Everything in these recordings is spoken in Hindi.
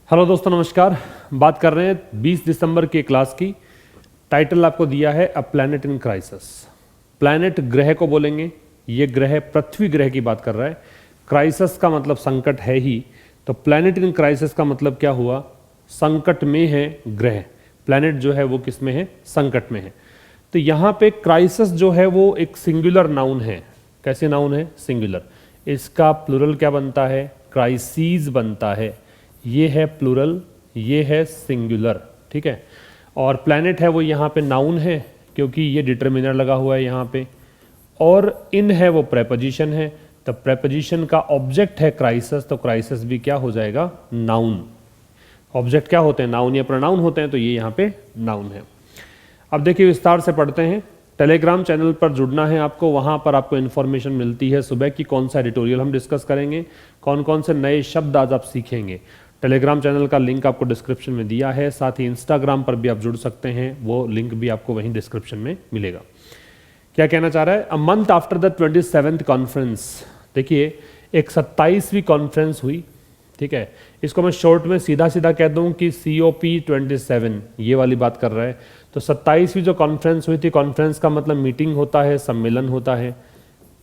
हेलो दोस्तों, नमस्कार। बात कर रहे हैं 20 दिसंबर की क्लास की। टाइटल आपको दिया है a planet in crisis. Planet ग्रह को बोलेंगे, ये ग्रह पृथ्वी ग्रह की बात कर रहा है। क्राइसिस का मतलब संकट है ही, तो प्लैनेट इन क्राइसिस का मतलब क्या हुआ? संकट में है ग्रह। प्लैनेट जो है वो किस में है? संकट में है। तो यहाँ पे क्राइसिस जो है वो एक सिंगुलर नाउन है। कैसे नाउन है? सिंगुलर। इसका प्लूरल क्या बनता है? क्राइसिस बनता है। ये है प्लूरल, ये है सिंगुलर, ठीक है। और प्लैनेट है वो यहाँ पे नाउन है क्योंकि ये डिटर्मिनर लगा हुआ है यहाँ पे, और इन है वो प्रेपोजिशन है। तो प्रेपोजिशन का ऑब्जेक्ट है क्राइसिस, तो क्राइसिस भी क्या हो जाएगा? नाउन। ऑब्जेक्ट क्या होते हैं? नाउन या प्रोनाउन होते हैं, तो ये यहाँ पे नाउन है। अब देखिए विस्तार से पढ़ते हैं। टेलीग्राम चैनल पर जुड़ना है आपको, वहाँ पर आपको इन्फॉर्मेशन मिलती है सुबह की कौन सा एडिटोरियल हम डिस्कस करेंगे, कौन कौन से नए शब्द आज आप सीखेंगे। टेलीग्राम चैनल का लिंक आपको डिस्क्रिप्शन में दिया है, साथ ही इंस्टाग्राम पर भी आप जुड़ सकते हैं, वो लिंक भी आपको वहीं डिस्क्रिप्शन में मिलेगा। क्या कहना चाह रहा है? A month after the 27th conference. देखिए एक 27वीं कॉन्फ्रेंस हुई, ठीक है। इसको मैं शॉर्ट में सीधा सीधा कह दूं कि COP27 ये वाली बात कर रहा है। तो 27वीं जो कॉन्फ्रेंस हुई थी, कॉन्फ्रेंस का मतलब मीटिंग होता है, सम्मेलन होता है।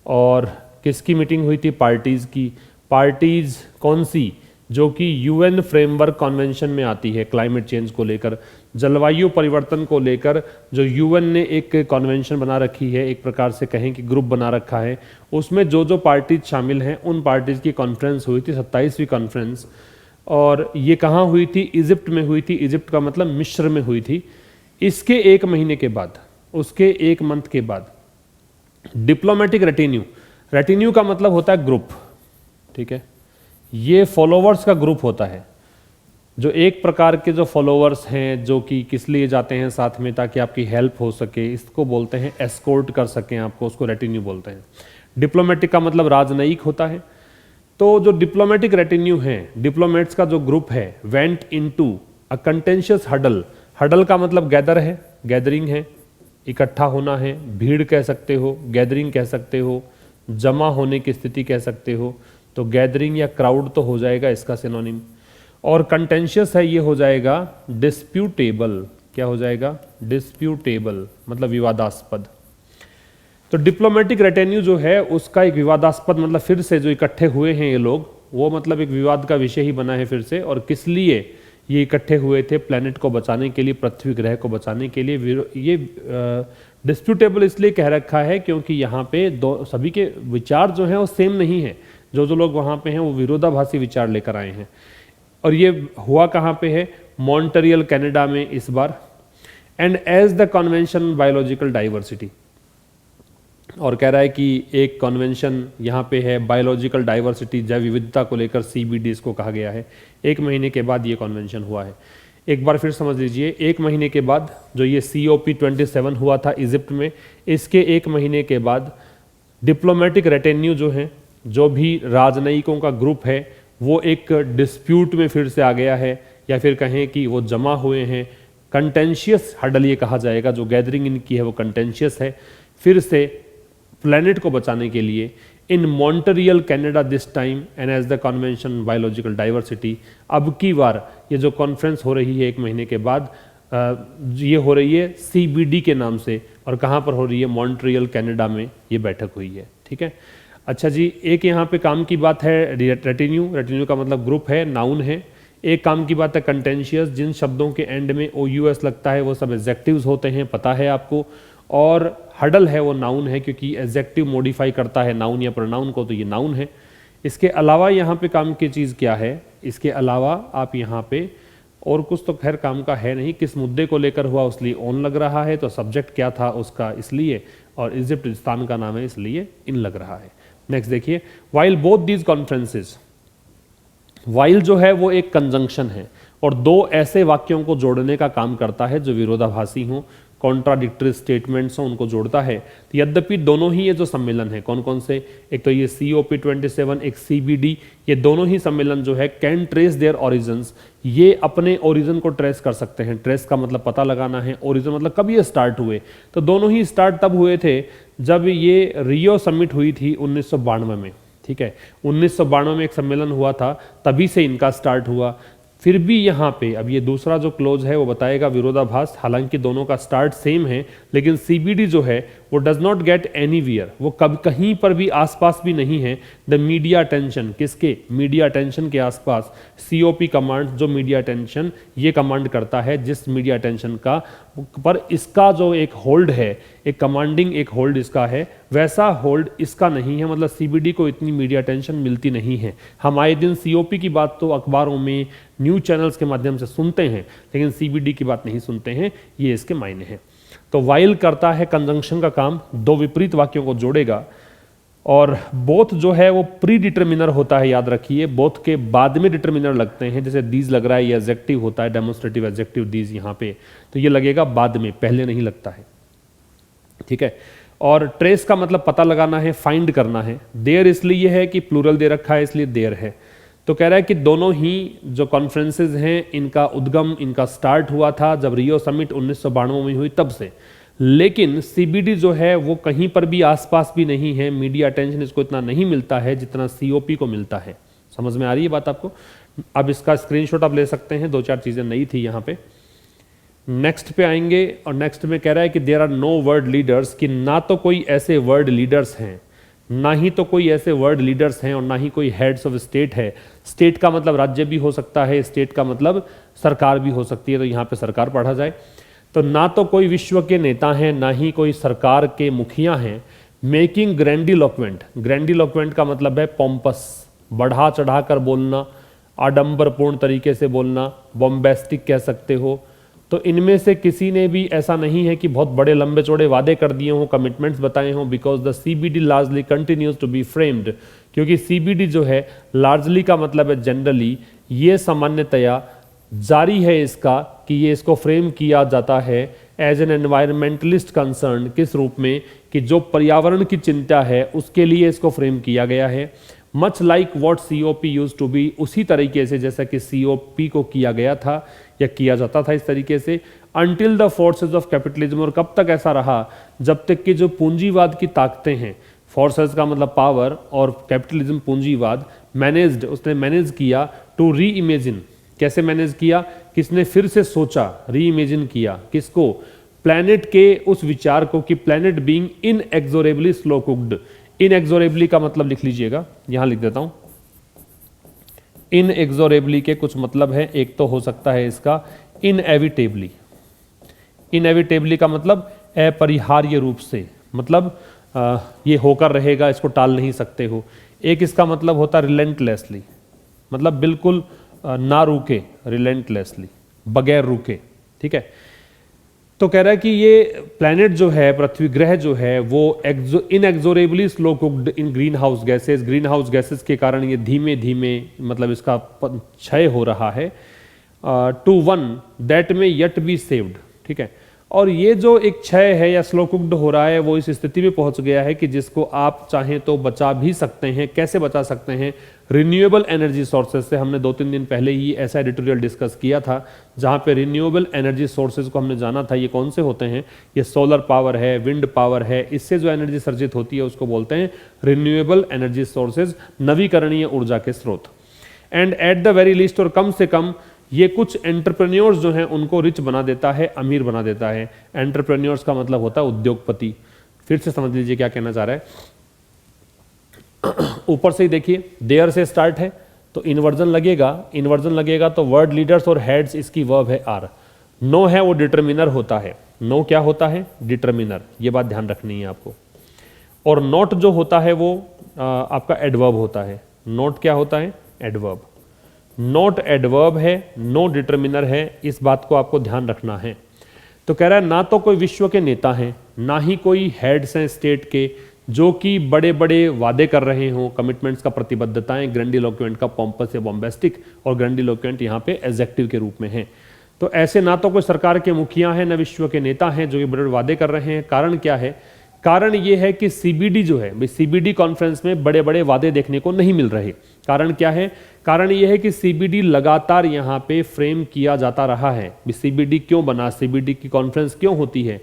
और किसकी मीटिंग हुई थी? पार्टीज की। पार्टीज कौन सी? जो कि UN फ्रेमवर्क कन्वेंशन में आती है, क्लाइमेट चेंज को लेकर, जलवायु परिवर्तन को लेकर जो UN ने एक कन्वेंशन बना रखी है, एक प्रकार से कहें कि ग्रुप बना रखा है। उसमें जो जो पार्टीज शामिल हैं उन पार्टीज की कॉन्फ्रेंस हुई थी, 27वीं कॉन्फ्रेंस। और ये कहाँ हुई थी? इजिप्ट में हुई थी। इजिप्ट का मतलब मिस्र में हुई थी। इसके एक महीने के बाद, उसके एक मंथ के बाद डिप्लोमेटिक रेटिन्यू। रेटिन्यू का मतलब होता है ग्रुप, ठीक है। ये फॉलोवर्स का ग्रुप होता है, जो एक प्रकार के जो फॉलोवर्स हैं, जो कि किस लिए जाते हैं साथ में, ताकि आपकी हेल्प हो सके। इसको बोलते हैं एस्कोर्ट कर सकें आपको, उसको रेटिन्यू बोलते हैं। डिप्लोमेटिक का मतलब राजनयिक होता है। तो जो डिप्लोमेटिक रेटिन्यू है, डिप्लोमेट्स का जो ग्रुप है, went into a contentious huddle. Huddle का मतलब गैदर है, गैदरिंग है, इकट्ठा होना है, भीड़ कह सकते हो, गैदरिंग कह सकते हो, जमा होने की स्थिति कह सकते हो। तो गैदरिंग या क्राउड तो हो जाएगा इसका सिनोनिम। और कंटेंशियस है, ये हो जाएगा डिस्प्यूटेबल। क्या हो जाएगा? डिस्प्यूटेबल, मतलब विवादास्पद। तो डिप्लोमेटिक रेटेन्यू जो है उसका एक विवादास्पद मतलब फिर से जो इकट्ठे हुए हैं ये लोग, वो मतलब एक विवाद का विषय ही बना है फिर से। और किस लिए ये इकट्ठे हुए थे? प्लैनेट को बचाने के लिए, पृथ्वी ग्रह को बचाने के लिए। ये डिस्प्यूटेबल इसलिए कह रखा है क्योंकि यहाँ पे सभी के विचार जो हैं वो सेम नहीं है। जो जो लोग वहाँ पे हैं वो विरोधाभासी विचार लेकर आए हैं। और ये हुआ कहाँ पे है? मॉन्ट्रियल कनाडा में इस बार। And as the convention biological diversity, और कह रहा है कि एक कन्वेंशन यहाँ पे है बायोलॉजिकल डाइवर्सिटी, जैव विविधता को लेकर, CBD इसको कहा गया है। एक महीने के बाद ये कन्वेंशन हुआ है। एक बार फिर समझ लीजिए, एक महीने के बाद जो ये COP27 हुआ था इजिप्ट में, इसके एक महीने के बाद डिप्लोमेटिक रेटेन्यू जो है, जो भी राजनयिकों का ग्रुप है, वो एक डिस्प्यूट में फिर से आ गया है, या फिर कहें कि वो जमा हुए हैं। कंटेंशियस हडल ये कहा जाएगा, जो गैदरिंग इनकी है वो कंटेंशियस है। फिर से प्लैनेट को बचाने के लिए in Montreal Canada this time and as the convention biological diversity. अब की बार ये जो कॉन्फ्रेंस हो रही है एक महीने के बाद, ये हो रही है CBD के नाम से। और कहाँ पर हो रही है? मॉन्ट्रियल कनाडा में ये बैठक हुई है, ठीक है। अच्छा जी, एक यहाँ पे काम की बात है रेटिन्यू। रेटिन्यू का मतलब ग्रुप है, नाउन है। एक काम की बात है कंटेंशियस, जिन शब्दों के एंड में OUS लगता है वो सब एडजेक्टिव्स होते हैं, पता है आपको। और हडल है वो नाउन है, क्योंकि एडजेक्टिव मॉडिफाई करता है नाउन या प्रोनाउन को, तो ये नाउन है। इसके अलावा यहाँ पे काम की चीज़ क्या है? इसके अलावा आप यहाँ पे और कुछ तो खैर काम का है नहीं। किस मुद्दे को लेकर हुआ उसलिए ऑन लग रहा है, तो सब्जेक्ट क्या था उसका इसलिए, और इजिप्ट स्थान का नाम है इसलिए इन लग रहा है। नेक्स्ट देखिए, while both these conferences. While जो है वो एक कंजंक्शन है और दो ऐसे वाक्यों को जोड़ने का काम करता है जो विरोधाभासी हों, कॉन्ट्राडिक्टरी स्टेटमेंट्स हों, उनको जोड़ता है। तो यद्यपि दोनों ही ये जो सम्मेलन है, कौन कौन से, एक तो ये COP27, एक CBD, ये दोनों ही सम्मेलन जो है कैन ट्रेस देयर ओरिजिन्स, ये अपने ओरिजिन को ट्रेस कर सकते हैं। ट्रेस का मतलब पता लगाना है, ओरिजिन मतलब कब ये स्टार्ट हुए। तो दोनों ही स्टार्ट तब हुए थे जब ये रियो समिट हुई थी 1992 में, ठीक है। 1992 में एक सम्मेलन हुआ था, तभी से इनका स्टार्ट हुआ। फिर भी यहाँ पे अब ये दूसरा जो क्लोज है वो बताएगा विरोधाभास, हालांकि दोनों का स्टार्ट सेम है, लेकिन सीबीडी जो है वो डज नॉट गेट एनीवेयर, वो कभी कहीं पर भी आसपास भी नहीं है द मीडिया अटेंशन, किसके, मीडिया अटेंशन के आसपास। सीओपी कमांड जो मीडिया अटेंशन ये कमांड करता है, जिस मीडिया अटेंशन का पर इसका जो एक होल्ड है, एक कमांडिंग एक होल्ड इसका है, वैसा होल्ड इसका नहीं है। मतलब सीबीडी को इतनी मीडिया अटेंशन मिलती नहीं है। हम आए दिन सीओपी की बात तो अखबारों में न्यूज चैनल्स के माध्यम से सुनते हैं, लेकिन सीबीडी की बात नहीं सुनते हैं। ये इसके मायने हैं। तो वाइल करता है कंजंक्शन का काम, दो विपरीत वाक्यों को जोड़ेगा, और बोथ जो है वो प्री डिटर्मिनर होता है, याद रखिए, बोथ के बाद में डिटर्मिनर लगते हैं। जैसे दीज लग रहा है, ये एडजेक्टिव होता है, डेमोन्स्ट्रेटिव एडजेक्टिव दीज यहाँ पे, तो ये लगेगा बाद में, पहले नहीं लगता है, ठीक है। और ट्रेस का मतलब पता लगाना है, फाइंड करना है। देयर इसलिए है कि प्लूरल दे रखा है, इसलिए देयर है। तो कह रहा है कि दोनों ही जो कॉन्फ्रेंसेज हैं, इनका उद्गम, इनका स्टार्ट हुआ था जब रियो समिट 1992 में हुई तब से, लेकिन सीबीडी जो है वो कहीं पर भी आसपास भी नहीं है। मीडिया अटेंशन इसको इतना नहीं मिलता है जितना सीओपी को मिलता है। समझ में आ रही है बात आपको? अब इसका स्क्रीनशॉट आप ले सकते हैं, दो चार चीजें नई थी यहाँ पे। नेक्स्ट पे आएंगे, और नेक्स्ट में कह रहा है कि there are no world leaders, कि ना तो कोई ऐसे वर्ड लीडर्स हैं, ना ही तो कोई ऐसे वर्ड लीडर्स हैं, और ना ही कोई हेड्स ऑफ स्टेट है। स्टेट का मतलब राज्य भी हो सकता है, स्टेट का मतलब सरकार भी हो सकती है, तो यहाँ पे सरकार पढ़ा जाए। तो ना तो कोई विश्व के नेता हैं, ना ही कोई सरकार के मुखिया हैं। मेकिंग ग्रैंडिलोक्वेंट, ग्रैंडिलोक्वेंट का मतलब है पॉम्पस, बढ़ा चढ़ा कर बोलना, आडंबरपूर्ण तरीके से बोलना, बॉम्बेस्टिक कह सकते हो। तो इनमें से किसी ने भी ऐसा नहीं है कि बहुत बड़े लंबे चौड़े वादे कर दिए हों, कमिटमेंट्स बताए हों, because the CBD largely continues to be framed, क्योंकि सीबीडी जो है लार्जली का मतलब है जनरली, ये सामान्यतया जारी है इसका कि ये इसको फ्रेम किया जाता है एज एन एनवायरमेंटलिस्ट कंसर्न, किस रूप में, कि जो पर्यावरण की चिंता है उसके लिए इसको फ्रेम किया गया है। Much like what COP use to be, उसी तरीके से जैसा कि सीओपी को किया गया था या किया जाता था इस तरीके से। Until the forces of capitalism, और कब तक ऐसा रहा, जब तक कि जो पूंजीवाद की ताकतें हैं, फोर्सेज का मतलब पावर और कैपिटलिज्म पूंजीवाद, मैनेज्ड, उसने मैनेज किया टू री इमेजिन, कैसे मैनेज किया, किसने फिर से सोचा, री इमेजिन किया, किसको, प्लैनेट के उस विचार को, कि प्लैनेट बीइंग इनएक्सोरेबली स्लो कुक्ड। इनएक्सोरेबली का मतलब लिख लीजिएगा, यहां लिख देता हूं। इनएक्सोरेबली के कुछ मतलब है, एक तो हो सकता है इसका इनएविटेबली, इनएविटेबली का मतलब अपरिहार्य रूप से, मतलब ये होकर रहेगा, इसको टाल नहीं सकते हो। एक इसका मतलब होता रिलेंटलेसली, मतलब बिल्कुल ना रुके, रिलेंटलेसली, बगैर रुके, ठीक है। तो कह रहा है कि ये प्लैनेट जो है, पृथ्वी ग्रह जो है, वो inexorably slow cooked in greenhouse gases, greenhouse gases के कारण ये धीमे धीमे, मतलब इसका क्षय हो रहा है। टू वन दैट में यट बी सेव्ड, ठीक है। और ये जो एक क्षय है या स्लो कुक्ड हो रहा है, वो इस स्थिति में पहुंच गया है कि जिसको आप चाहें तो बचा भी सकते हैं। कैसे बचा सकते हैं? रिन्यूएबल एनर्जी सोर्सेज से। हमने 2-3 दिन पहले ही ऐसा एडिटोरियल डिस्कस किया था, जहां पे रिन्यूएबल एनर्जी सोर्सेज को हमने जाना था। ये कौन से होते हैं? ये सोलर पावर है, विंड पावर है, इससे जो एनर्जी सर्जित होती है उसको बोलते हैं रिन्यूएबल एनर्जी सोर्सेज, नवीकरणीय ऊर्जा के स्रोत। And at the very least, और कम से कम ये कुछ एंटरप्रेन्योर्स जो हैं उनको रिच बना देता है, अमीर बना देता है। एंटरप्रेन्योर्स का मतलब होता है उद्योगपति। फिर से समझ लीजिए क्या कहना चाह रहा है। ऊपर से ही देखिए, देयर से स्टार्ट है तो इन्वर्जन लगेगा, इन्वर्जन लगेगा तो वर्ड लीडर्स और हेड्स इसकी वर्ब है आर। नो है वो डिटर्मिनर होता है। नो क्या होता है? डिटर्मिनर। ये बात ध्यान रखनी है आपको। और नॉट जो होता है वो आपका एडवर्ब होता है। नॉट क्या होता है? एडवर्ब। नॉट एडवर्ब है, नो डिटर्मिनर है, इस बात को आपको ध्यान रखना है। तो कह रहा है ना तो कोई विश्व के नेता हैं, ना ही कोई हेड्स हैं स्टेट के जो कि बड़े बड़े वादे कर रहे हों, कमिटमेंट्स का प्रतिबद्धताएं, ग्रैंडिलोक्वेंट का पॉम्पस या बॉम्बेस्टिक, और ग्रैंडिलोक्वेंट यहाँ पे एडजेक्टिव के रूप में है। तो ऐसे ना तो कोई सरकार के मुखिया हैं, न विश्व के नेता हैं जो ये बड़े वादे कर रहे हैं। कारण क्या है? कारण ये है कि सीबीडी जो है, सीबीडी कॉन्फ्रेंस में बड़े बड़े वादे देखने को नहीं मिल रहे। कारण क्या है? कारण ये है कि सीबीडी लगातार यहाँ पे फ्रेम किया जाता रहा है। सीबीडी क्यों बना, सीबीडी की कॉन्फ्रेंस क्यों होती है?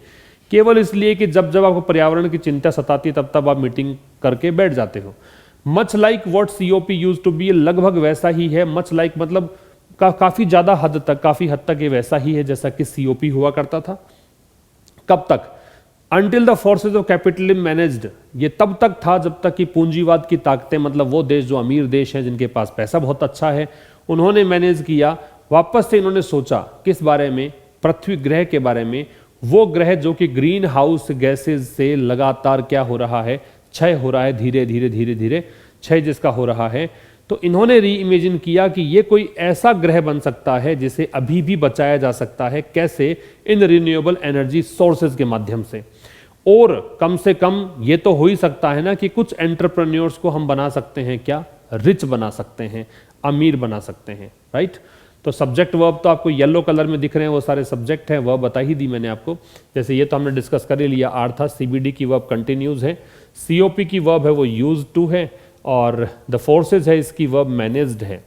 केवल इसलिए कि जब जब आपको पर्यावरण की चिंता सताती तब तब आप मीटिंग करके बैठ जाते हो। Much like what COP used to be, लगभग वैसा ही है। मच लाइक मतलब काफ़ी ज़्यादा हद तक, काफ़ी हद तक ये वैसा ही है जैसा कि COP हुआ करता था। कब तक? Until the forces of capitalism managed, ये तब तक था जब तक कि पूंजीवाद की ताकतें, मतलब वो देश जो अमीर देश हैं जिनके पास पैसा बहुत अच्छा है, उन्होंने मैनेज किया। वापस से इन्होंने सोचा किस बारे में? पृथ्वी ग्रह के बारे में। वो ग्रह जो कि ग्रीन हाउस गैसेज से लगातार क्या हो रहा है? क्षय हो रहा है, धीरे धीरे धीरे धीरे क्षय जिसका हो रहा है। तो इन्होंने री इमेजिन किया कि ये कोई ऐसा ग्रह बन सकता है जिसे अभी भी बचाया जा सकता है। कैसे? इन रिन्यूएबल एनर्जी सोर्सेज के माध्यम से। और कम से कम ये तो हो ही सकता है ना कि कुछ एंटरप्रेन्योर्स को हम बना सकते हैं, क्या? रिच बना सकते हैं, अमीर बना सकते हैं, राइट? तो सब्जेक्ट वर्ब तो आपको येलो कलर में दिख रहे हैं, वो सारे सब्जेक्ट हैं। वर्ब बता ही दी मैंने आपको। जैसे ये तो हमने डिस्कस कर ही लिया, आर था। CBD की वर्ब कंटिन्यूज है, COP की वर्ब है वो यूज टू है, और द फोर्सेज है इसकी वर्ब मैनेज्ड है।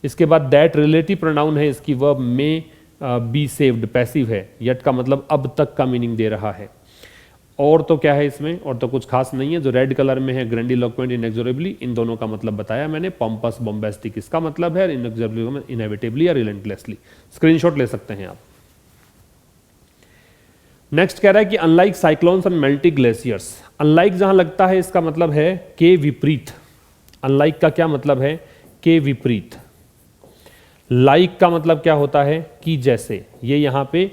इसके बाद दैट रिलेटिव प्रोनाउन है, इसकी verb may be saved, passive है। यट का मतलब अब तक का मीनिंग दे रहा है। और तो क्या है इसमें? और तो कुछ खास नहीं है। जो रेड कलर में है, ग्रैंडिलोक्वेंट, इनएक्सोरेबली, इन दोनों का मतलब बताया मैंने। पॉम्पस, बॉम्बास्टिक इसका मतलब है, इनएक्सोरेबली इनएविटेबली या रिलेंटलेसली। स्क्रीनशॉट ले सकते हैं आप। नेक्स्ट कह रहा है कि unlike cyclones and melting glaciers. Unlike जहां लगता है इसका मतलब है के विपरीत। अनलाइक का क्या मतलब है? के विपरीत। लाइक का मतलब क्या होता है? कि जैसे। ये यहां पे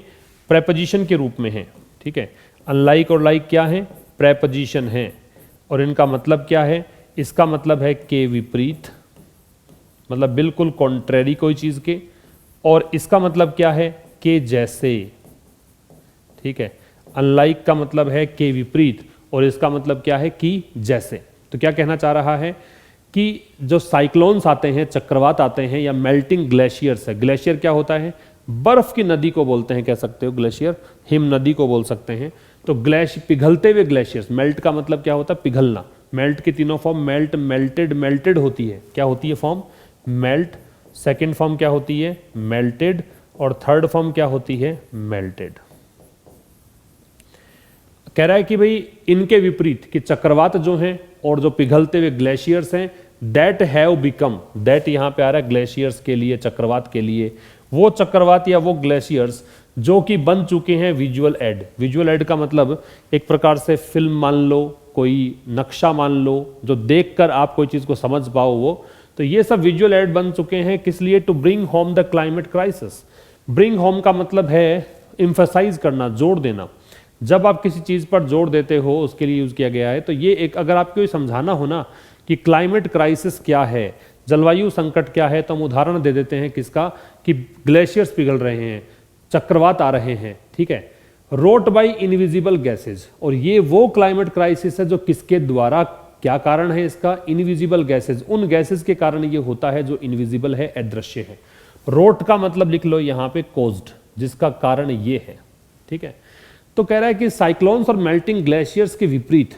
प्रेपोजिशन के रूप में है, ठीक है। अनलाइक और लाइक क्या है? प्रेपोजिशन है। और इनका मतलब क्या है? इसका मतलब है के विपरीत, मतलब बिल्कुल कॉन्ट्रेरी कोई चीज के। और इसका मतलब क्या है? के जैसे, ठीक है। अनलाइक का मतलब है के विपरीत, और इसका मतलब क्या है? कि जैसे। तो क्या कहना चाह रहा है कि जो साइक्लोन्स आते हैं, चक्रवात आते हैं, या मेल्टिंग ग्लेशियर्स है। ग्लेशियर क्या होता है? बर्फ की नदी को बोलते हैं, कह सकते हो ग्लेशियर। हिम नदी को बोल सकते हैं। तो पिघलते हुए ग्लेशियर्स। मेल्ट का मतलब क्या होता है? पिघलना। मेल्ट की तीनों फॉर्म, मेल्ट, मेल्टेड, मेल्टेड होती है। क्या होती है फॉर्म? मेल्ट। सेकेंड फॉर्म क्या होती है? मेल्टेड। और थर्ड फॉर्म क्या होती है? मेल्टेड। कह रहा है कि भाई इनके विपरीत कि चक्रवात जो हैं और जो पिघलते हुए ग्लेशियर्स हैं, दैट हैव बिकम, दैट यहां पे आ रहा है ग्लेशियर्स के लिए, चक्रवात के लिए। वो चक्रवात या वो ग्लेशियर्स जो कि बन चुके हैं विजुअल एड। विजुअल एड का मतलब एक प्रकार से फिल्म मान लो, कोई नक्शा मान लो, जो देखकर आप कोई चीज को समझ पाओ वो। तो ये सब विजुअल एड बन चुके हैं, किस लिए? To bring home the climate crisis. Bring home का मतलब है एम्फसाइज करना, जोर देना। जब आप किसी चीज पर जोर देते हो, उसके लिए यूज किया गया है। तो ये एक, अगर आपको ये समझाना हो ना कि क्लाइमेट क्राइसिस क्या है, जलवायु संकट क्या है, तो हम उदाहरण दे देते हैं किसका? कि ग्लेशियर्स पिघल रहे हैं, चक्रवात आ रहे हैं, ठीक है। Wrought by invisible gases. और ये वो क्लाइमेट क्राइसिस है जो किसके द्वारा, क्या कारण है इसका? Invisible gases. उन गैसेज के कारण ये होता है जो इनविजिबल है, अदृश्य है। रोट का मतलब लिख लो यहां पे कोज्ड, जिसका कारण ये है, ठीक है। तो कह रहा है कि साइक्लोन्स और मेल्टिंग ग्लेशियर्स के विपरीत,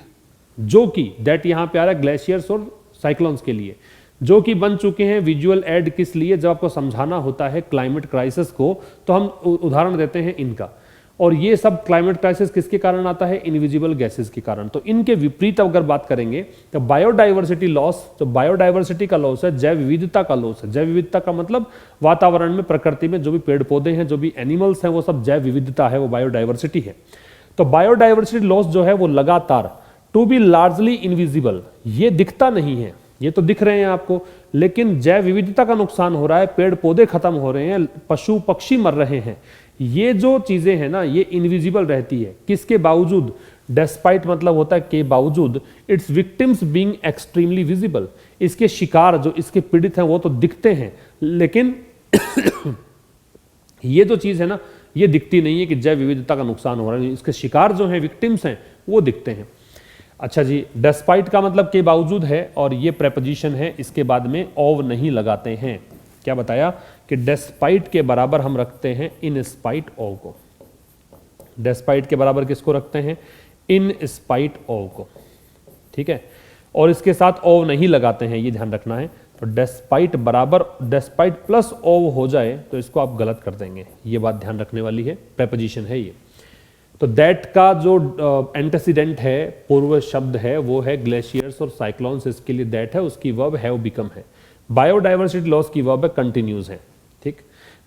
जो कि दैट यहां पे आ रहा है ग्लेशियर्स और साइक्लोन्स के लिए, जो कि बन चुके हैं विजुअल एड। किस लिए? जब आपको समझाना होता है क्लाइमेट क्राइसिस को, तो हम उदाहरण देते हैं इनका। और ये सब क्लाइमेट क्राइसिस किसके कारण आता है? इनविजिबल गैसेस के कारण। तो इनके विपरीत अगर बात करेंगे तो बायोडाइवर्सिटी लॉस, जो बायोडाइवर्सिटी का लॉस है, जैव विविधता का लॉस है। जैव विविधता का मतलब वातावरण में, प्रकृति में जो भी पेड़ पौधे हैं, जो भी एनिमल्स हैं, वो सब जैव विविधता है, वो बायोडाइवर्सिटी है। तो बायोडाइवर्सिटी लॉस जो है वो लगातार, टू बी लार्जली इनविजिबल, ये दिखता नहीं है, ये तो दिख रहे हैं आपको, लेकिन जैव विविधता का नुकसान हो रहा है, पेड़ पौधे खत्म हो रहे हैं, पशु पक्षी मर रहे हैं। ये जो चीजें हैं ना, ये इनविजिबल रहती है। किसके बावजूद? डेस्पाइट मतलब होता है के बावजूद, it's victims being extremely visible. इसके शिकार, जो इसके पीड़ित हैं, वो तो दिखते हैं, लेकिन ये जो चीज है ना, ये दिखती नहीं है कि जैव विविधता का नुकसान हो रहा है। इसके शिकार जो हैं, विक्टिम्स हैं, वो दिखते हैं। अच्छा जी, डेस्पाइट का मतलब के बावजूद है, और ये प्रेपोजिशन है, इसके बाद में ऑव नहीं लगाते हैं। क्या बताया? कि डेस्पाइट के बराबर हम रखते हैं इन स्पाइट ऑव को। डेस्पाइट के बराबर किसको रखते हैं? इन स्पाइट ऑव को, ठीक है। और इसके साथ ऑव नहीं लगाते हैं, ये ध्यान रखना है। तो डेस्पाइट बराबर, डेस्पाइट प्लस ऑव हो जाए तो इसको आप गलत कर देंगे, ये बात ध्यान रखने वाली है। प्रेपोजिशन है ये। तो दैट का जो एंटेसिडेंट है, पूर्व शब्द है, वो है ग्लेशियर्स और साइक्लोन्स। इसके लिए दैट है, उसकी वर्ब हैव बिकम है। बायोडाइवर्सिटी लॉस की वर्ब है कंटिन्यूज है। ठीक।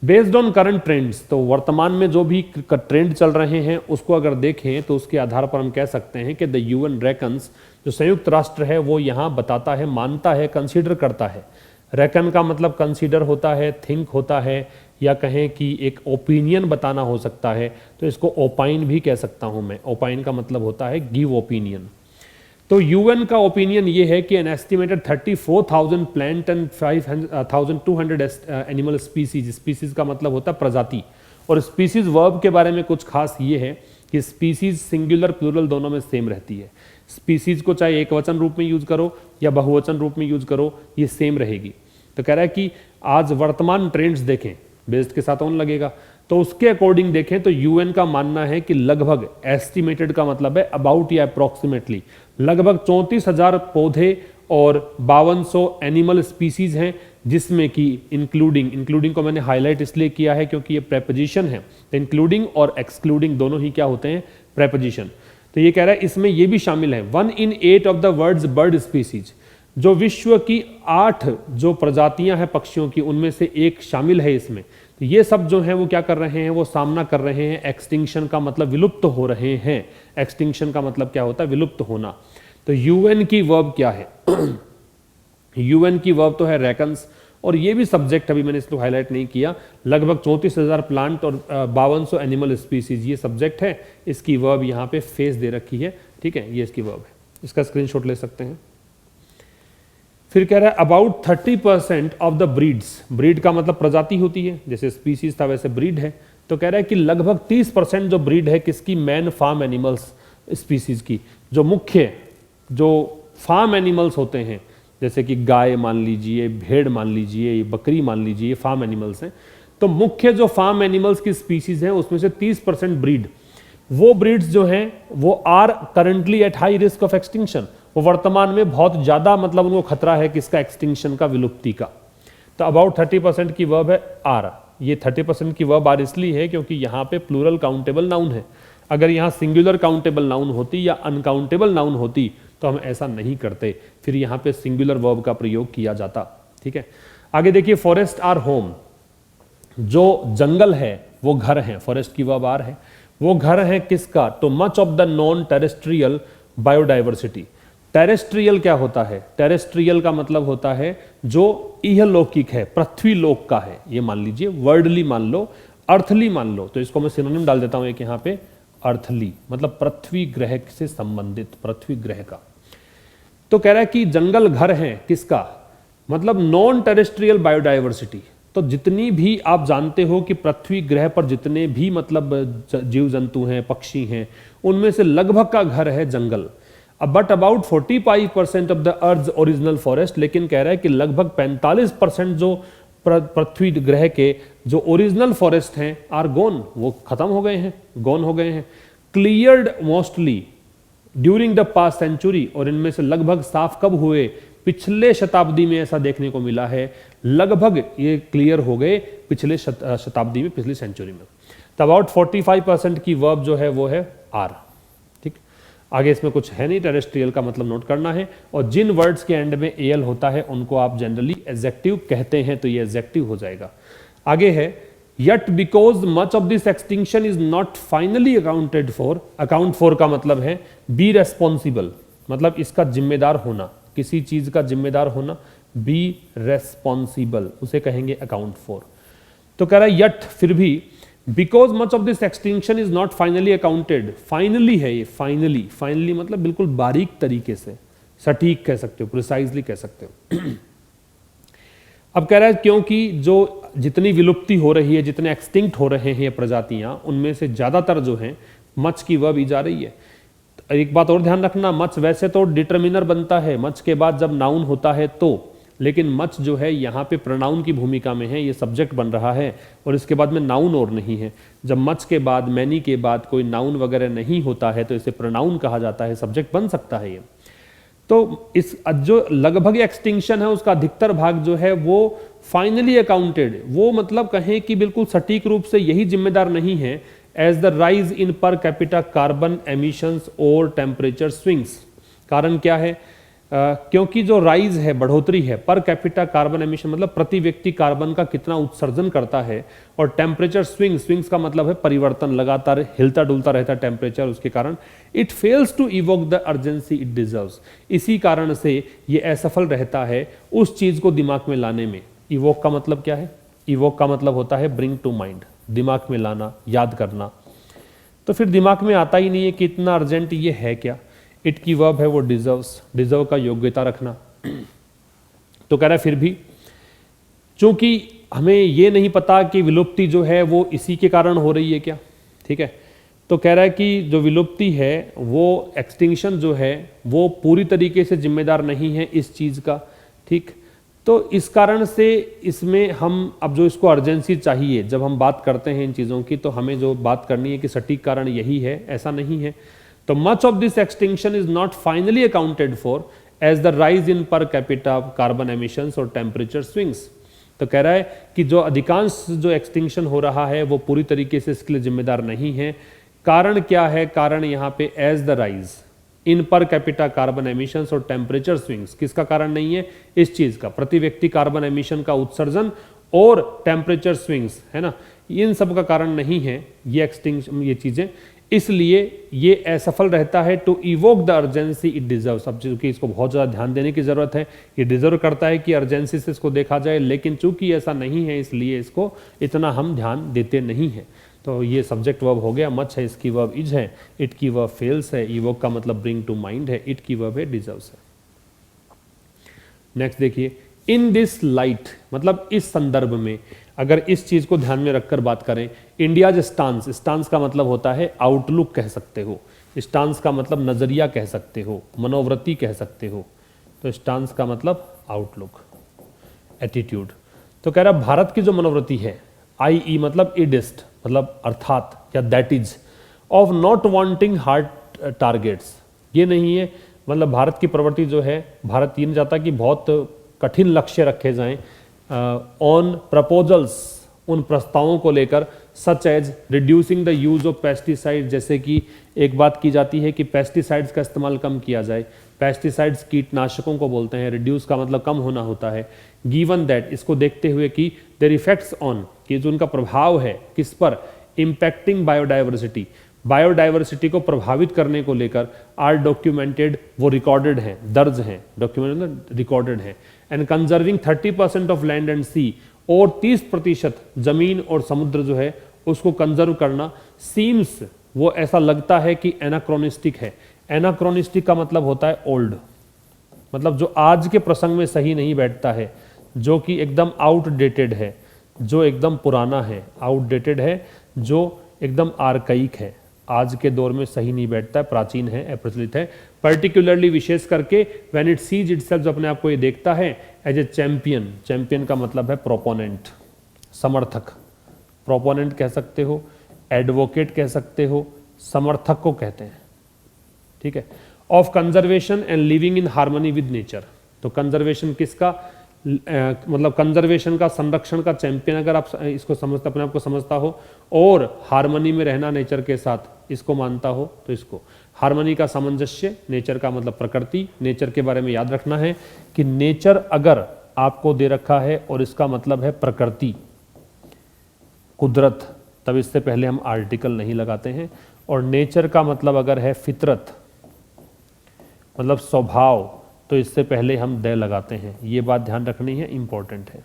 बेस्ड ऑन करंट ट्रेंड्स, तो वर्तमान में जो भी ट्रेंड चल रहे हैं उसको अगर देखें तो उसके आधार पर हम कह सकते हैं कि द यूएन रेकन्स, जो संयुक्त राष्ट्र है वो यहाँ बताता है, मानता है, कंसीडर करता है। रेकन का मतलब कंसीडर होता है, थिंक होता है, या कहें कि एक ओपिनियन बताना हो सकता है, तो इसको ओपाइन भी कह सकता हूं मैं। ओपाइन का मतलब होता है गिव ओपिनियन। तो यूएन का ओपिनियन ये है कि an estimated 34,000 plant and 5,200 animal species, species का मतलब होता है प्रजाति, और स्पीसीज वर्ब के बारे में कुछ खास ये है कि स्पीसीज सिंगुलर प्लूरल दोनों में सेम रहती है। स्पीसीज को चाहे एक वचन रूप में यूज करो या बहुवचन रूप में यूज करो, ये सेम रहेगी। तो कह रहा है कि आज वर्तमान ट्रेंड्स देखें, बेस्ड के साथ ऑन लगेगा, तो उसके अकॉर्डिंग देखें तो यूएन का मानना है कि लगभग, एस्टिमेटेड का मतलब है अबाउट या अप्रोक्सीमेटली, लगभग 34,000 पौधे और 5200 एनिमल स्पीसीज हैं, जिसमें कि इंक्लूडिंग को मैंने हाईलाइट इसलिए किया है क्योंकि ये प्रेपोजिशन है। तो इंक्लूडिंग और एक्सक्लूडिंग दोनों ही क्या होते हैं? प्रेपोजिशन। तो ये कह रहा है इसमें ये भी शामिल है 1 in 8 of the world's bird species, जो विश्व की 8 जो प्रजातियां हैं पक्षियों की, उनमें से एक शामिल है इसमें। तो ये सब जो है वो क्या कर रहे हैं? वो सामना कर रहे हैं एक्सटिंक्शन का, मतलब विलुप्त हो रहे हैं। एक्सटिंक्शन का मतलब क्या होता है? विलुप्त होना। तो यूएन की वर्ब क्या है? यूएन की वर्ब तो है रेकन्स, और ये भी सब्जेक्ट अभी मैंने इसको हाईलाइट नहीं किया। लगभग 34,000 प्लांट और 5200 एनिमल स्पीसीज, ये सब्जेक्ट है। इसकी वर्ब यहाँ पे फेस दे रखी है, ठीक है, ये इसकी वर्ब है। इसका स्क्रीनशॉट ले सकते हैं। फिर कह रहा है about 30% of the breeds, breed का मतलब प्रजाति होती है, जैसे स्पीसीज था वैसे ब्रीड है। तो कह रहा है कि लगभग 30% जो ब्रीड है किसकी? मैन फार्म एनिमल्स स्पीसीज की। जो मुख्य जो फार्म एनिमल्स होते हैं, जैसे कि गाय मान लीजिए, भेड़ मान लीजिए, बकरी मान लीजिए, ये फार्म एनिमल्स हैं। तो मुख्य जो फार्म एनिमल्स की स्पीसीज हैं उसमें से 30% ब्रीड, वो ब्रीड्स जो हैं वो are currently at high risk of extinction, वो वर्तमान में बहुत ज्यादा, मतलब उनको खतरा है किसका? एक्सटिंक्शन का, विलुप्ति का। तो अबाउट 30% की वर्ब है आर। ये 30% की वर्ब आर इसलिए है क्योंकि यहाँ पे प्लूरल काउंटेबल नाउन है। अगर यहाँ सिंगुलर काउंटेबल नाउन होती या अनकाउंटेबल नाउन होती तो हम ऐसा नहीं करते, फिर यहाँ पे सिंगुलर वर्ब का प्रयोग किया जाता, ठीक है। आगे देखिए, फॉरेस्ट आर होम, जो जंगल है वो घर है, फॉरेस्ट की वर्ब आर है, वो घर है किसका? तो much of the non terrestrial biodiversity. Terrestrial क्या होता है? टेरेस्ट्रियल का मतलब होता है जो इहलौकिक है, पृथ्वी लोक का है, ये मान लीजिए, वर्ल्डली मान लो, अर्थली मान लो। तो इसको मैं सिनोनिम डाल देता हूं एक यहाँ पे, अर्थली, मतलब पृथ्वी ग्रह से संबंधित, पृथ्वी ग्रह का। तो कह रहा है कि जंगल घर है किसका? मतलब नॉन टेरेस्ट्रियल बायोडाइवर्सिटी। तो जितनी भी आप जानते हो कि पृथ्वी ग्रह पर जितने भी मतलब जीव जंतु हैं, पक्षी हैं, उनमें से लगभग का घर है जंगल। But about 45% of the earth original forest, लेकिन कह रहा है कि लगभग 45% जो पृथ्वी ग्रह के जो ओरिजिनल फॉरेस्ट हैं आर गोन, वो खत्म हो गए हैं, गॉन हो गए हैं। Cleared mostly during the past century, और इनमें से लगभग साफ कब हुए? पिछले शताब्दी में ऐसा देखने को मिला है, लगभग ये क्लियर हो गए पिछले शताब्दी में, पिछली सेंचुरी में। तो अबाउट 45% की वर्ब जो है वो है आर, ठीक। आगे इसमें कुछ है नहीं, टेरेस्ट्रियल का मतलब नोट करना है, और जिन वर्ड्स के एंड में एल होता है उनको आप जनरली एडजेक्टिव कहते हैं, तो ये एडजेक्टिव हो जाएगा। आगे है Yet because much of this extinction is not finally accounted for, account for का मतलब है be responsible, मतलब इसका जिम्मेदार होना, किसी चीज का जिम्मेदार होना, be responsible उसे कहेंगे account for। तो कह रहा है yet, फिर भी, because much of this extinction is not finally accounted, finally है ये, finally मतलब बिल्कुल बारीक तरीके से, सटीक कह सकते हो, precisely कह सकते हो। अब कह रहा है क्योंकि जो जितनी विलुप्ति हो रही है, जितने एक्सटिंक्ट हो रहे हैं ये प्रजातियां, उनमें से ज्यादातर जो हैं मच की वर्ब जा रही है। एक बात और ध्यान रखना, मच वैसे तो डिटर्मिनर बनता है मच के बाद जब नाउन होता है तो, लेकिन मच जो है यहाँ पे प्रोनाउन की भूमिका में है, ये सब्जेक्ट बन रहा है और इसके बाद में नाउन और नहीं है। जब मच के बाद, मैनी के बाद कोई नाउन वगैरह नहीं होता है तो इसे प्रोनाउन कहा जाता है, सब्जेक्ट बन सकता है ये। तो इस जो लगभग एक्सटिंक्शन है उसका अधिकतर भाग जो है वो फाइनली अकाउंटेड, वो मतलब कहें कि बिल्कुल सटीक रूप से यही जिम्मेदार नहीं है, as the rise in per capita carbon emissions और टेम्परेचर स्विंग्स। कारण क्या है? क्योंकि जो राइज है, बढ़ोतरी है, पर कैपिटा कार्बन एमिशन मतलब प्रति व्यक्ति कार्बन का कितना उत्सर्जन करता है, और टेम्परेचर स्विंग्स का मतलब है परिवर्तन, लगातार हिलता डुलता रहता है टेम्परेचर, उसके कारण it fails to evoke the urgency it deserves. इसी कारण से ये असफल रहता है उस चीज को दिमाग में लाने में। इवोक का मतलब क्या है? इवोक का मतलब होता है ब्रिंग टू माइंड, दिमाग में लाना, याद करना। तो फिर दिमाग में आता ही नहीं है कि इतना अर्जेंट ये है क्या। इट की वर्ब है वो डिजर्व्स, डिजर्व का योग्यता रखना। तो कह रहा है फिर भी चूंकि हमें ये नहीं पता कि विलुप्ति जो है वो इसी के कारण हो रही है क्या, ठीक है। तो कह रहा है कि जो विलुप्ति है वो एक्सटिंक्शन जो है वो पूरी तरीके से जिम्मेदार नहीं है इस चीज का, ठीक। तो इस कारण से इसमें हम अब जो इसको अर्जेंसी चाहिए, जब हम बात करते हैं इन चीज़ों की, तो हमें जो बात करनी है कि सटीक कारण यही है, ऐसा नहीं है। तो much of this extinction is not finally accounted for as the rise in per capita carbon emissions और टेम्परेचर स्विंग्स। तो कह रहा है कि जो अधिकांश जो एक्सटिंक्शन हो रहा है वो पूरी तरीके से इसके लिए जिम्मेदार नहीं है। कारण क्या है? कारण यहाँ पे as the rise in per capita carbon emissions और टेम्परेचर स्विंग्स, किसका कारण नहीं है? इस चीज का, प्रति व्यक्ति कार्बन एमिशन का उत्सर्जन और टेम्परेचर स्विंग्स, है ना, इन सब का कारण नहीं है ये एक्सटिंक्शन, ये चीजें। इसलिए ये असफल रहता है to evoke the urgency it deserves. अब चूंकि इसको बहुत ज़्यादा ध्यान देने की ज़रूरत है, ये डिजर्व करता है कि अर्जेंसी से इसको देखा जाए, लेकिन चूंकि ऐसा नहीं है इसलिए इसको इतना हम ध्यान देते नहीं हैं। तो ये सब्जेक्ट वर्ब हो गया, मच है, इसकी वर्ब इज है, इट की वर्ब फेल्स है, इवोक का मतलब ब्रिंग टू माइंड है, इट की वर्ब है डिजर्व्स है। नेक्स्ट देखिए, इन दिस लाइट मतलब इस संदर्भ में, अगर इस चीज को ध्यान में रखकर बात करें, इंडियाज स्टांस, स्टांस का मतलब होता है आउटलुक कह सकते हो, स्टांस का मतलब नजरिया कह सकते हो, मनोवृत्ति कह सकते हो। तो स्टांस का मतलब आउटलुक, एटीट्यूड। तो कह रहा भारत की जो मनोवृत्ति है, आई मतलब इडिस्ट मतलब अर्थात या that is, of not wanting hard targets, ये नहीं है, मतलब भारत की प्रवृत्ति जो है, भारत ये नहीं चाहता कि बहुत कठिन लक्ष्य रखे जाएं ऑन प्रपोजल्स, उन प्रस्तावों को लेकर, such as reducing the use of pesticide, जैसे कि एक बात की जाती है कि पेस्टिसाइड्स का इस्तेमाल कम किया जाए। पेस्टिसाइड्स कीटनाशकों को बोलते हैं, रिड्यूस का मतलब कम होना होता है। गिवन दैट, इसको देखते हुए कि देयर इफेक्ट्स ऑन, कि जो उनका प्रभाव है किस पर, इम्पैक्टिंग बायोडाइवर्सिटी, बायोडाइवर्सिटी को प्रभावित करने को लेकर, आर डॉक्यूमेंटेड, वो रिकॉर्डेड हैं, दर्ज हैं, डॉक्यूमेंटेड रिकॉर्डेड हैं। And conserving 30% of land and sea, और 30% जमीन और समुद्र जो है उसको कंजर्व करना, सीम्स, वो ऐसा लगता है कि एनाक्रोनिस्टिक है। एनाक्रोनिस्टिक का मतलब होता है ओल्ड, मतलब जो आज के प्रसंग में सही नहीं बैठता है, जो कि एकदम आउटडेटेड है, जो एकदम पुराना है, आउटडेटेड है, जो एकदम आर्काइक है, आज के दौर में सही नहीं बैठता है, प्राचीन है, अप्रचलित है। पर्टिकुलरली, विशेष करके, व्हेन इट सीज इटसेल्फ, अपने आप को ये देखता है एज ए चैंपियन, चैंपियन का मतलब है प्रोपोनेंट, समर्थक, प्रोपोनेंट कह सकते हो, एडवोकेट कह सकते हो, समर्थक को कहते हैं, ठीक है। Of conservation and living in harmony with nature, तो कंजर्वेशन किसका, मतलब कंजर्वेशन का, संरक्षण का चैंपियन अगर आप इसको समझते, अपने आप को समझता हो, और हार्मनी में रहना नेचर के साथ, इसको मानता हो, तो इसको हार्मनी का सामंजस्य, नेचर का मतलब प्रकृति। नेचर के बारे में याद रखना है कि नेचर अगर आपको दे रखा है और इसका मतलब है प्रकृति, कुदरत, तब इससे पहले हम आर्टिकल नहीं लगाते हैं। और नेचर का मतलब अगर है फितरत, मतलब स्वभाव, तो इससे पहले हम दे लगाते हैं। ये बात ध्यान रखनी है, इंपॉर्टेंट है,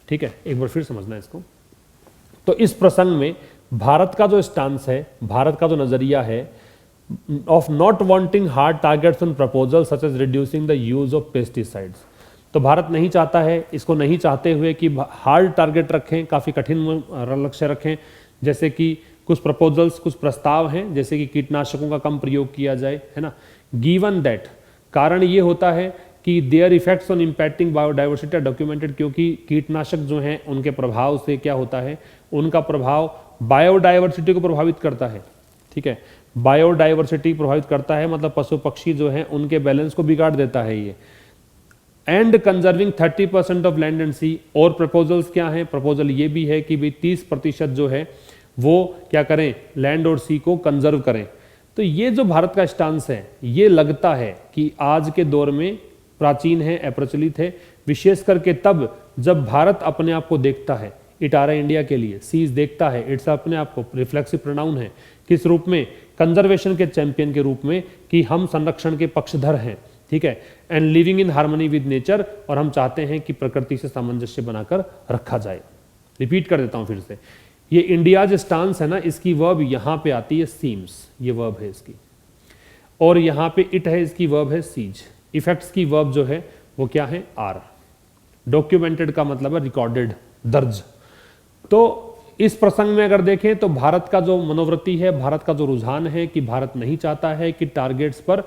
ठीक है। एक बार फिर समझना है इसको। तो इस प्रसंग में भारत का जो स्टांस है, भारत का जो नजरिया है, of not wanting hard targets on proposal such as reducing the use of pesticides, तो भारत नहीं चाहता है, इसको नहीं चाहते हुए कि हार्ड टारगेट रखें, काफ़ी कठिन लक्ष्य रखें, जैसे कि कुछ प्रपोजल्स, कुछ प्रस्ताव हैं, जैसे कि कीटनाशकों का कम प्रयोग किया जाए, है ना। गिवन दैट, कारण ये होता है कि their effects on impacting biodiversity are documented, क्योंकि कीटनाशक जो हैं उनके प्रभाव से क्या होता है, उनका प्रभाव बायोडाइवर्सिटी को प्रभावित करता है, ठीक है। बायोडाइवर्सिटी प्रभावित करता है मतलब पशु पक्षी जो हैं उनके बैलेंस को बिगाड़ देता है ये। And conserving 30% of land and sea, और प्रपोजल्स क्या हैं, प्रपोजल ये भी है कि भाई 30% जो है वो क्या करें, लैंड और सी को कंजर्व करें। तो ये जो भारत का स्टांस है, ये लगता है कि आज के दौर में प्राचीन है, अप्रचलित है, विशेष करके तब जब भारत अपने आप को देखता है, इट आ रहा है इंडिया के लिए, सीज देखता है, इट्स अपने आप को रिफ्लेक्सिव प्रोनाउन है, किस रूप में, कंजर्वेशन के चैंपियन के रूप में, कि हम संरक्षण के पक्षधर हैं, ठीक है, and living in harmony with nature, और हम चाहते हैं कि प्रकृति से सामंजस्य बनाकर रखा जाए। रिपीट कर देता हूं फिर से, ये इंडियाज स्टांस है ना, इसकी वर्ब यहां पे आती है सीम्स, ये वर्ब है इसकी, और यहां पे इट है, इसकी वर्ब है सीज। इफेक्ट्स की वर्ब जो है वो क्या है, आर। डॉक्यूमेंटेड का मतलब है रिकॉर्डेड, दर्ज। तो इस प्रसंग में अगर देखें तो भारत का जो मनोवृत्ति है, भारत का जो रुझान है कि भारत नहीं चाहता है कि टारगेट्स पर,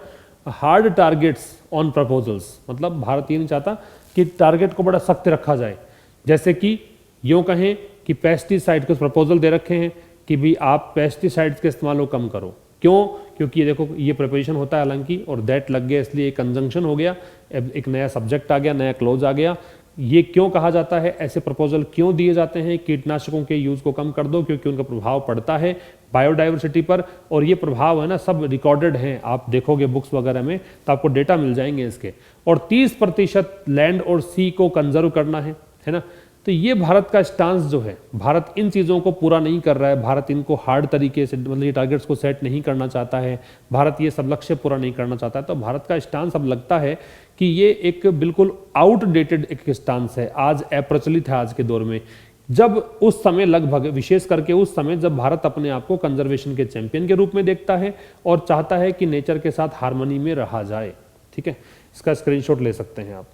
हार्ड टारगेट्स ऑन प्रपोजल्स, मतलब भारत ये नहीं चाहता कि टारगेट को बड़ा सख्त रखा जाए। जैसे कि यूँ कहें कि पेस्टिसाइड के प्रपोजल दे रखे हैं कि भी आप पेस्टिसाइड्स के इस्तेमाल को कम करो। क्यों? क्योंकि ये देखो ये प्रिपरेशन होता है हालांकि, और दैट लग गया इसलिए एक कंजंक्शन हो गया, एक नया सब्जेक्ट आ गया, नया क्लोज आ गया। ये क्यों कहा जाता है, ऐसे प्रपोजल क्यों दिए जाते हैं, कीटनाशकों के यूज को कम कर दो, क्योंकि उनका प्रभाव पड़ता है बायोडाइवर्सिटी पर, और ये प्रभाव है ना सब रिकॉर्डेड हैं, आप देखोगे बुक्स वगैरह में तो आपको डेटा मिल जाएंगे इसके। और 30% लैंड और सी को कंजर्व करना है ना। तो ये भारत का स्टांस जो है, भारत इन चीज़ों को पूरा नहीं कर रहा है, भारत इनको हार्ड तरीके से, मतलब ये टारगेट्स को सेट नहीं करना चाहता है, भारत ये सब लक्ष्य पूरा नहीं करना चाहता है। तो भारत का स्टांस अब लगता है कि ये एक बिल्कुल आउटडेटेड एक स्टांस है, आज अप्रचलित है आज के दौर में। जब उस समय लगभग, विशेष करके उस समय जब भारत अपने आप को कंजर्वेशन के चैंपियन के रूप में देखता है और चाहता है कि नेचर के साथ हार्मनी में रहा जाए। ठीक है, इसका स्क्रीनशॉट ले सकते हैं आप।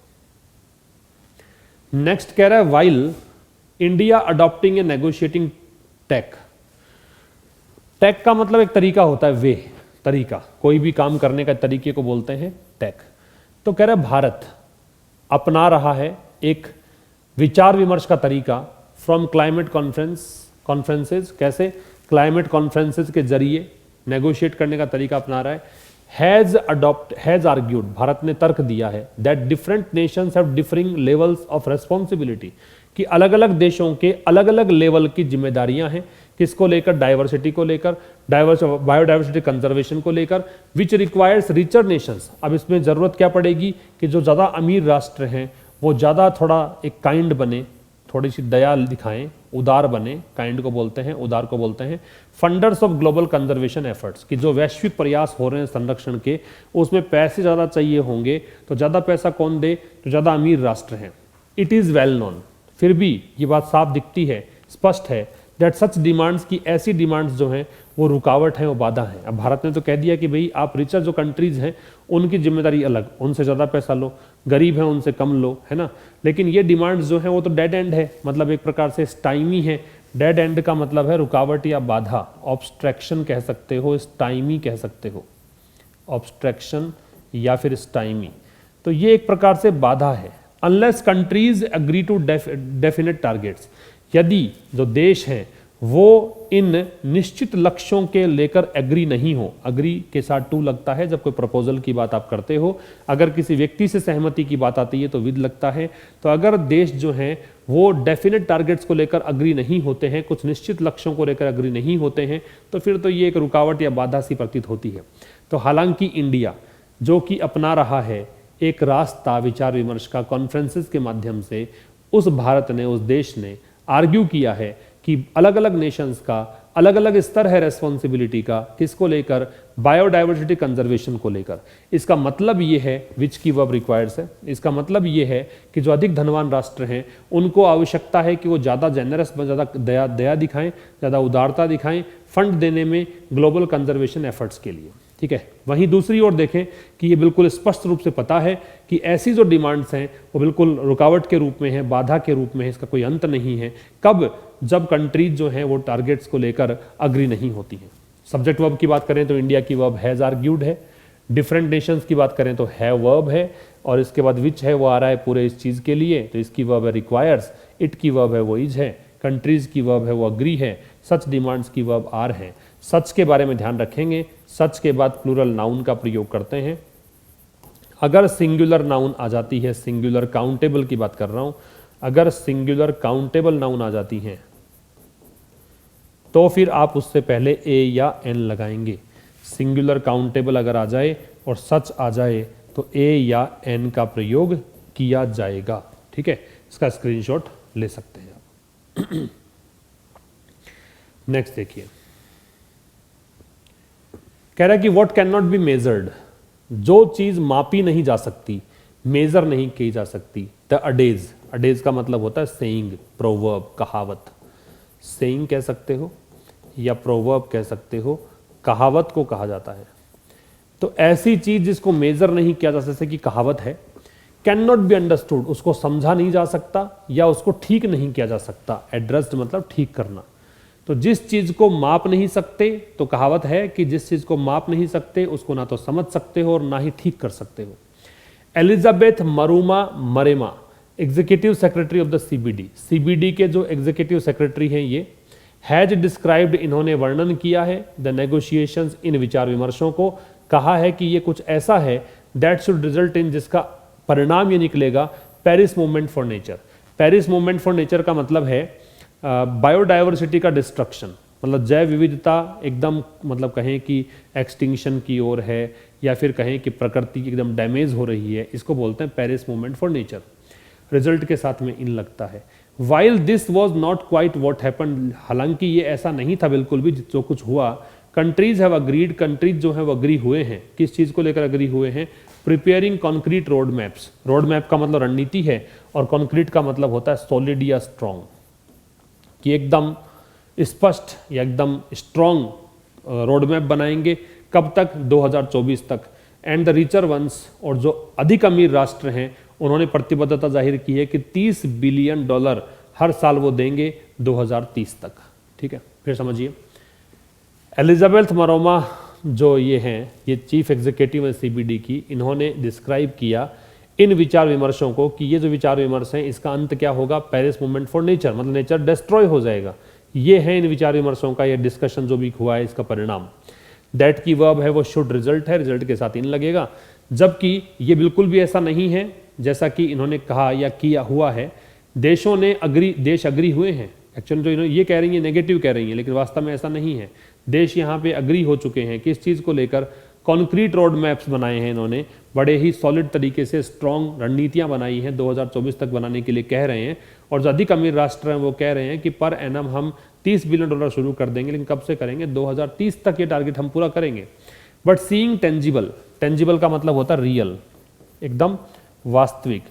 नेक्स्ट कह रहा है वाइल इंडिया अडॉप्टिंग ए नेगोशिएटिंग टेक। टेक का मतलब एक तरीका होता है, वे, तरीका, कोई भी काम करने का तरीके को बोलते हैं टेक। तो कह रहा है भारत अपना रहा है एक विचार विमर्श का तरीका फ्रॉम क्लाइमेट कॉन्फ्रेंसेज। कैसे? क्लाइमेट कॉन्फ्रेंसेज के जरिए नेगोशिएट करने का तरीका अपना रहा है। हैज आर्ग्यूड, भारत ने तर्क दिया है, that different Nations have differing levels of responsibility, कि अलग अलग देशों के अलग अलग लेवल की जिम्मेदारियां हैं, किसको लेकर? डाइवर्सिटी को लेकर, बायोडाइवर्सिटी कंजर्वेशन को लेकर, विच रिक्वायर्स रिचर नेशंस। अब इसमें जरूरत क्या पड़ेगी कि जो ज़्यादा अमीर राष्ट्र हैं वो ज़्यादा थोड़ा एक काइंड बने, थोड़ी सी दया दिखाएं, उदार बने, काइंड को बोलते हैं, उदार को बोलते हैं। Funders of global conservation efforts, कि जो वैश्विक प्रयास हो रहे हैं संरक्षण के, उसमें पैसे ज़्यादा चाहिए होंगे, तो ज़्यादा पैसा कौन दे? तो ज़्यादा अमीर राष्ट्र हैं। इट इज़ वेल नोन, फिर भी ये बात साफ दिखती है, स्पष्ट है, दैट सच डिमांड्स, की ऐसी डिमांड्स जो हैं वो रुकावट है, वो बाधा है। अब भारत ने तो कह दिया कि भाई आप रिचर जो कंट्रीज हैं उनकी जिम्मेदारी अलग, उनसे ज़्यादा पैसा लो, गरीब हैं उनसे कम लो, है ना। लेकिन ये डिमांड्स जो हैं वो तो डेड एंड है, मतलब एक प्रकार से स्टाइमी है। डेड एंड का मतलब है रुकावट या बाधा, ऑब्स्ट्रैक्शन कह सकते हो, स्टाइमी कह सकते हो, ऑब्स्ट्रैक्शन या फिर स्टाइमी। तो ये एक प्रकार से बाधा है। Unless countries agree to definite targets, यदि जो देश हैं वो इन निश्चित लक्ष्यों के लेकर एग्री नहीं हो, अग्री के साथ टू लगता है जब कोई प्रपोजल की बात आप करते हो। अगर किसी व्यक्ति से सहमति की बात आती है तो विद लगता है। तो अगर देश जो हैं वो डेफिनेट टारगेट्स को लेकर अग्री नहीं होते हैं, कुछ निश्चित लक्ष्यों को लेकर अग्री नहीं होते हैं, तो फिर तो ये एक रुकावट या बाधा सी प्रतीत होती है। तो हालांकि इंडिया जो कि अपना रहा है एक रास्ता विचार विमर्श का कॉन्फ्रेंसेस के माध्यम से, उस भारत ने, उस देश ने आर्ग्यू किया है कि अलग अलग नेशंस का अलग अलग स्तर है रेस्पॉन्सिबिलिटी का, किसको लेकर? बायोडाइवर्सिटी कंजर्वेशन को लेकर। इसका मतलब ये है, विच की वर्ब रिक्वायर्स है, इसका मतलब ये है कि जो अधिक धनवान राष्ट्र हैं उनको आवश्यकता है कि वो ज़्यादा जेनरस, ज़्यादा दया दिखाएं, ज़्यादा उदारता दिखाएं फंड देने में ग्लोबल कंजर्वेशन एफर्ट्स के लिए। ठीक है, वहीं दूसरी ओर देखें कि ये बिल्कुल स्पष्ट रूप से पता है कि ऐसी जो डिमांड्स हैं वो बिल्कुल रुकावट के रूप में है, बाधा के रूप में है, इसका कोई अंत नहीं है। कब? जब कंट्रीज जो हैं वो टारगेट्स को लेकर अग्री नहीं होती हैं। सब्जेक्ट वर्ब की बात करें तो इंडिया की वर्ब हैज़ आर्ग्यूड है, डिफरेंट नेशंस की बात करें तो हैव वर्ब है, और इसके बाद विच है वो आ रहा है पूरे इस चीज़ के लिए, तो इसकी वर्ब है रिक्वायर्स, इट की वर्ब है वो इज है, कंट्रीज की वर्ब है वो अग्री है, सच डिमांड्स की वर्ब आर है। सच के बारे में ध्यान रखेंगे, सच के बाद प्लूरल नाउन का प्रयोग करते हैं। अगर सिंगुलर नाउन आ जाती है, सिंगुलर काउंटेबल की बात कर रहा हूं, अगर सिंगुलर काउंटेबल नाउन आ जाती हैं तो फिर आप उससे पहले ए या एन लगाएंगे। सिंगुलर काउंटेबल अगर आ जाए और सच आ जाए तो ए या एन का प्रयोग किया जाएगा। ठीक है, इसका स्क्रीनशॉट ले सकते हैं आप। नेक्स्ट देखिए, कह रहा है कि what can not be measured, जो चीज मापी नहीं जा सकती, मेजर नहीं की जा सकती। द अडेज, अडेज का मतलब होता है सेइंग, प्रोवर्ब, कहावत। सेइंग कह सकते हो या प्रोवर्ब कह सकते हो, कहावत को कहा जाता है। तो ऐसी चीज जिसको मेजर नहीं किया जा सकता, कि कहावत है, कैन नॉट बी अंडरस्टूड, उसको समझा नहीं जा सकता या उसको ठीक नहीं किया जा सकता। एड्रेस्ड मतलब ठीक करना। तो जिस चीज को माप नहीं सकते, तो कहावत है कि जिस चीज को माप नहीं सकते उसको ना तो समझ सकते हो और ना ही ठीक कर सकते हो। Elizabeth Maruma Mrema, executive secretary of the CBD, CBD के जो एग्जीक्यूटिव सेक्रेटरी हैं ये, हैज डिस्क्राइब्ड, इन्होंने वर्णन किया है, द नेगोशिएशंस, इन विचार विमर्शों को, कहा है कि ये कुछ ऐसा है दैट शुड रिजल्ट इन, जिसका परिणाम ये निकलेगा Paris movement for nature. Paris movement for nature का मतलब है बायोडाइवर्सिटी का डिस्ट्रक्शन, मतलब जैव विविधता एकदम, मतलब कहें कि एक्सटिंक्शन की ओर है, या फिर कहें कि प्रकृति की एकदम डैमेज हो रही है, इसको बोलते हैं Paris movement for nature. Result के साथ में इन लगता है। While this was not quite what happen, हालांकि ये ऐसा नहीं था बिल्कुल भी जो कुछ हुआ। कंट्रीज हैव अग्रीड, कंट्रीज जो है वो अग्री हुए हैं, किस चीज को लेकर अग्री हुए हैं, preparing concrete road maps. Road map का मतलब रणनीति है और कॉन्क्रीट का मतलब होता है सॉलिड या स्ट्रॉन्ग, कि एकदम स्पष्ट या एकदम स्ट्रॉन्ग रोड मैप बनाएंगे। कब तक? 2024 तक। एंड द रिचर वंस, और जो अधिक अमीर राष्ट्र हैं उन्होंने प्रतिबद्धता जाहिर की है कि $30 बिलियन हर साल वो देंगे 2030 तक। ठीक है, फिर समझिए, एलिजाबेथ मरोमा जो ये हैं, ये चीफ एग्जीक्यूटिव है सीबीडी की, इन्होंने डिस्क्राइब किया इन विचार विमर्शों को कि ये जो विचार विमर्श हैं इसका अंत क्या होगा, पेरिस मूवमेंट फॉर नेचर, मतलब नेचर डिस्ट्रॉय हो जाएगा। ये है इन विचार विमर्शों का, ये डिस्कशन जो भी हुआ है इसका परिणाम। दैट की वर्ब है वो शुड, रिजल्ट है, रिजल्ट के साथ इन लगेगा। जबकि ये बिल्कुल भी ऐसा नहीं है जैसा कि इन्होंने कहा या किया हुआ है। देशों ने अग्री, देश अग्री हुए हैं। एक्चुअली जो इन्होंने ये कह रही है नेगेटिव कह रही है, लेकिन वास्तव में ऐसा नहीं है। देश यहाँ पे अग्री हो चुके हैं किस चीज़ को लेकर, कॉन्क्रीट रोड मैप्स बनाए हैं इन्होंने, बड़े ही सॉलिड तरीके से स्ट्रॉन्ग रणनीतियाँ बनाई हैं 2024 तक बनाने के लिए कह रहे हैं। और जो अधिक अमीर राष्ट्र हैं वो कह रहे हैं कि पर एनम हम $30 बिलियन शुरू कर देंगे, लेकिन कब से करेंगे, 2030 तक ये टारगेट हम पूरा करेंगे। बट सीइंग टेंजिबल, टेंजिबल का मतलब होता है रियल, एकदम वास्तविक।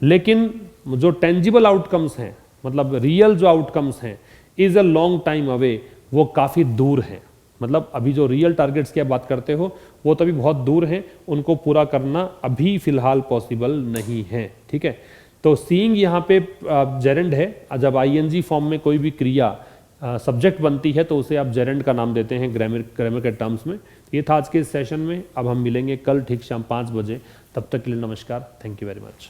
लेकिन जो टेंजिबल आउटकम्स हैं, मतलब रियल जो आउटकम्स हैं, is a long time away, वो काफ़ी दूर हैं। मतलब अभी जो रियल टारगेट्स की आप बात करते हो वो तो अभी बहुत दूर हैं, उनको पूरा करना अभी फिलहाल पॉसिबल नहीं है। ठीक है, तो सीइंग यहाँ पे जेरेंड है। जब आईएनजी फॉर्म में कोई भी क्रिया सब्जेक्ट बनती है तो उसे आप जेरेंड का नाम देते हैं ग्रामर के टर्म्स में। ये था आज के इस सेशन में। अब हम मिलेंगे कल ठीक शाम 5 बजे। तब तक के लिए नमस्कार, थैंक यू वेरी मच।